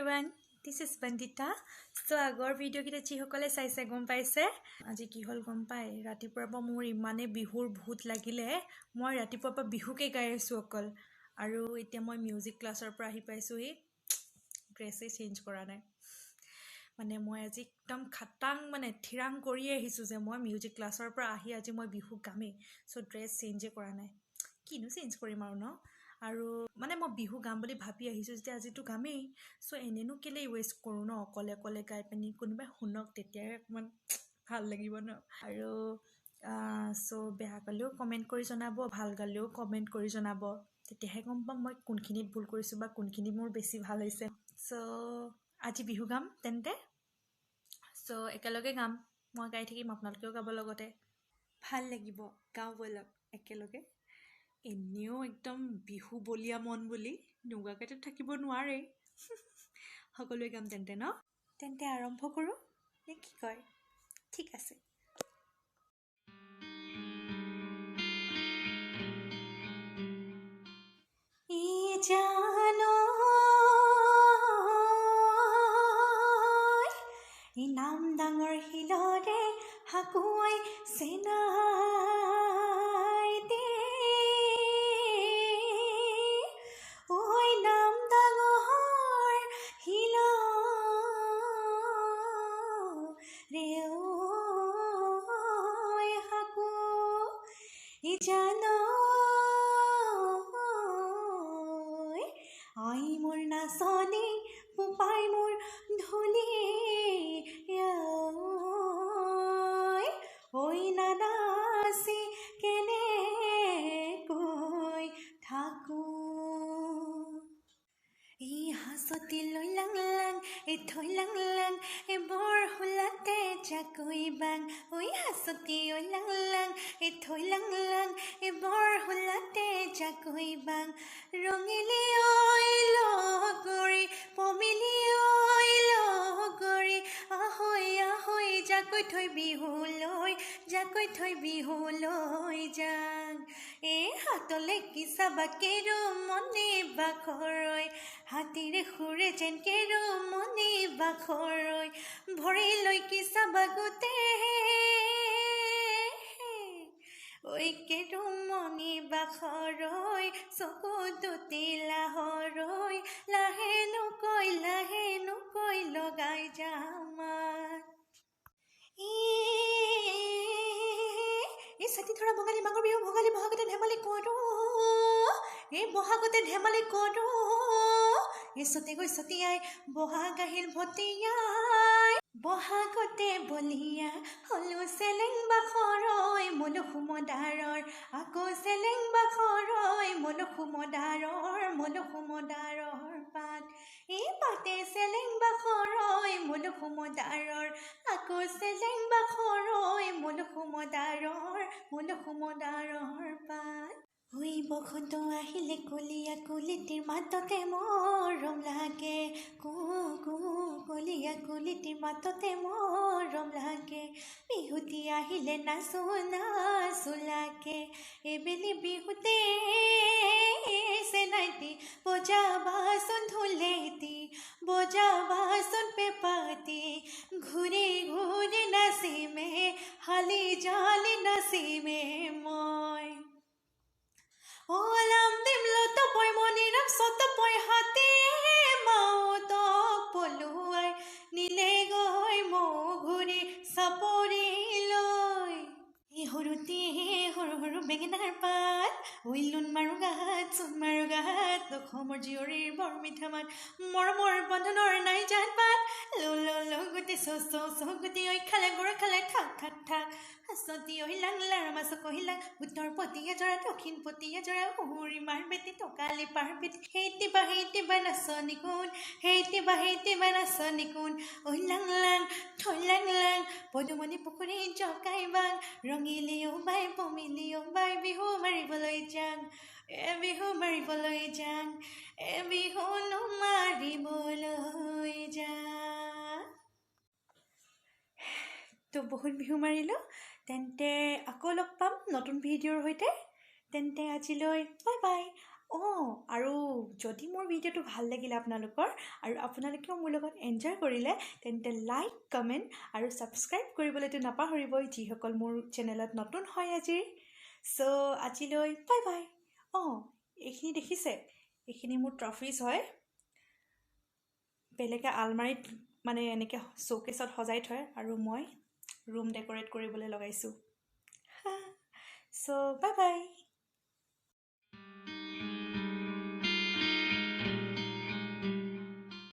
everyone, this is Bandita. So agor video kita যিসকলে চাইছে গম পাইছে আজি কি হল গম পাই ৰাতিপুৱাৰ পৰা মোৰ ইমানে বিহুৰ ভূত লাগিলে মই ৰাতিপুৱাৰ পৰা বিহুকে গাই আছো অকল আৰু এতিয়া মই মিউজিক ক্লাছৰ পৰা আহি পাইছো হি ড্ৰেছে চেঞ্জ কৰা নাই মানে মই আজি একদম খাটাং মানে থিৰাং কৰি আহিছো যে মই মিউজিক ক্লাছৰ পৰা আহি আজি মই বিহু গামে সো ড্ৰেছ চেঞ্জ কৰা নাই কিনো চেঞ্জ কৰিম আৰু ন আৰু মানে মই বিহু গাম বুলি ভাবি আহিছো যে আজিটো গামেই সো এনেনো কেলে ওয়েষ্ট কৰো ন অকলে কলে গাই পানি কোনোবা শুনক তেতিয়া অকমান ভাল লাগিব ন আৰু সো বেয়া গালেও কমেন্ট কৰি জনাব ভাল গালেও কমেন্ট কৰি জনাব তেতিয়াহে গম পাম মই কোনখিনিত ভুল কৰিছো বা কোনখিনি মোৰ বেছি ভাল হৈছে সো আজি বিহু গাম তেন্তে সো একেলগে গাম মই গাই থাকিম আপোনালোকেও গাব লগতে ভাল লাগিব গাও বলক একেলগে এনেও একদম বিহু বলিয়া মন বুলি নুগাকেতে থাকিব নোৱাৰে সকলোৱে গাম তেন্তে আৰম্ভ কৰো নে কি কয় ঠিক আছে ই জানো ই নাম ডাঙৰ হিলৰে হাকুৱাই সেনাই দে ঐ নাম ডাঙৰ হিলৰে ঐ হাকু ই জানো আই মোৰ নাচনী পুপাই মোৰ ধুলি ঐ নানাচি কেনেকৈ থাকো ই হাসতি লৈ লাং লাং এ থৈ লাং লাং এ বৰ হুলাতে জাকৈ বাং ঐ হাসতি ঐ লাং লাং এ থৈ লাং লাং এ বৰ হুলাতে জাকৈ বাং ৰঙিলি ঐ লগৰি পমিলি ঐ লগৰি আহৈ আহৈ জাকৈ থৈ বিহুলৈ যাং এ হাতলে কিছা বাকেৰো মনে বাখৰৈ হাতীৰে খুৰে যেন কেৰো মনে বাখৰৈ ভৰি লৈ কিছা বাগুতে ঐ কেৰো মনে বাখৰৈ চকু দুটি লাহৰৈ লাহে নুকৈ লগাই যামাত এই সাথী ধৰা বঙালী মাঘৰ বিহু ভোগালী বহাগতে ধেমালি কৰো এই বহাগতে ধেমালি কৰো এই সতে গৈ সতিয়াই বহাগ আহিল ভতিয়াই বহাগতে বলিয়া হলো চেলেং বাখৰৈ মলুমদাৰৰ আকৌ চেলেং বাখৰৈ মলুমদাৰৰ পাত এই পাতে চেলেং বাখৰৈ মলুমদাৰৰ আকৌ চেলেং বাখৰৈ মলুমদাৰৰ পাত ঐ বসন্ত আহিলে কলিয়া কলিটিৰ মাততে মৰম লাগে কলিয়া কলিটিৰ মাততে মৰম লাগে বিহুতি আহিলে নাচো লাগে এবেলি বিহুতে সেনাইতি বজাবাচোন ঢোলেতি বজাবাচোন পেপাতি ঘূৰি ঘূৰি নাচিমে হালি জালি নাচিমে মই ওলাম দিম লতপই মনিৰাম সতপই হাতে মাউত পলুৱাই নিলে গৈ মঘুৰি চাপৰি লৈ সৰুতে সৰু বেঙেনাৰ পাত ঐ লোন মাৰো গাত চোন মাৰো গাত অসমৰ জীয়ৰীৰ বৰ মিঠা মাত মৰমৰ বন্ধনৰ নাই জাত পাত গোটে গোটে ঐ খালে গৰ খালে ঠাক হাসতি ঐ লাং লাৰামাছ কহিলাং উত্তৰ পতি এজৰা দক্ষিণ পতি এজৰা উহুৰি মাৰ বেটি টকালি পাৰ বেটি হেইতিবা নাচনি কোন ঐ লাং লাং থৈ লাং লাং পদুমণি পুখুৰী জকাই বাং ৰঙিলিও বাই পমিলিও বাই বিহু মাৰিবলৈ যাং এ বিহু মাৰিবলৈ যাং তো বহুত বিহু মাৰিলো তেন্তে আকৌ লগ পাম নতুন ভিডিঅ'ৰ সৈতে তেন্তে আজিলৈ বাই বাই। আৰু যদি মোৰ ভিডিঅ'টো ভাল লাগিলে আপোনালোকৰ আৰু আপোনালোকেও মোৰ লগত এনজয় কৰিলে তেন্তে লাইক কমেণ্ট আৰু ছাবস্ক্ৰাইব কৰিবলৈতো নাপাহৰিবই যিসকল মোৰ চেনেলত নতুন হয় আজিৰ। চ' আজিলৈ বাই বাই। এইখিনি দেখিছে, এইখিনি মোৰ ট্ৰফিজ হয়। বেলেগে আলমাৰীত মানে এনেকৈ শ্ব'কেছত সজাই থয় আৰু মই ৰুম ডেক'ৰেট কৰিবলৈ লগাইছোঁ। চ' বাই বাই।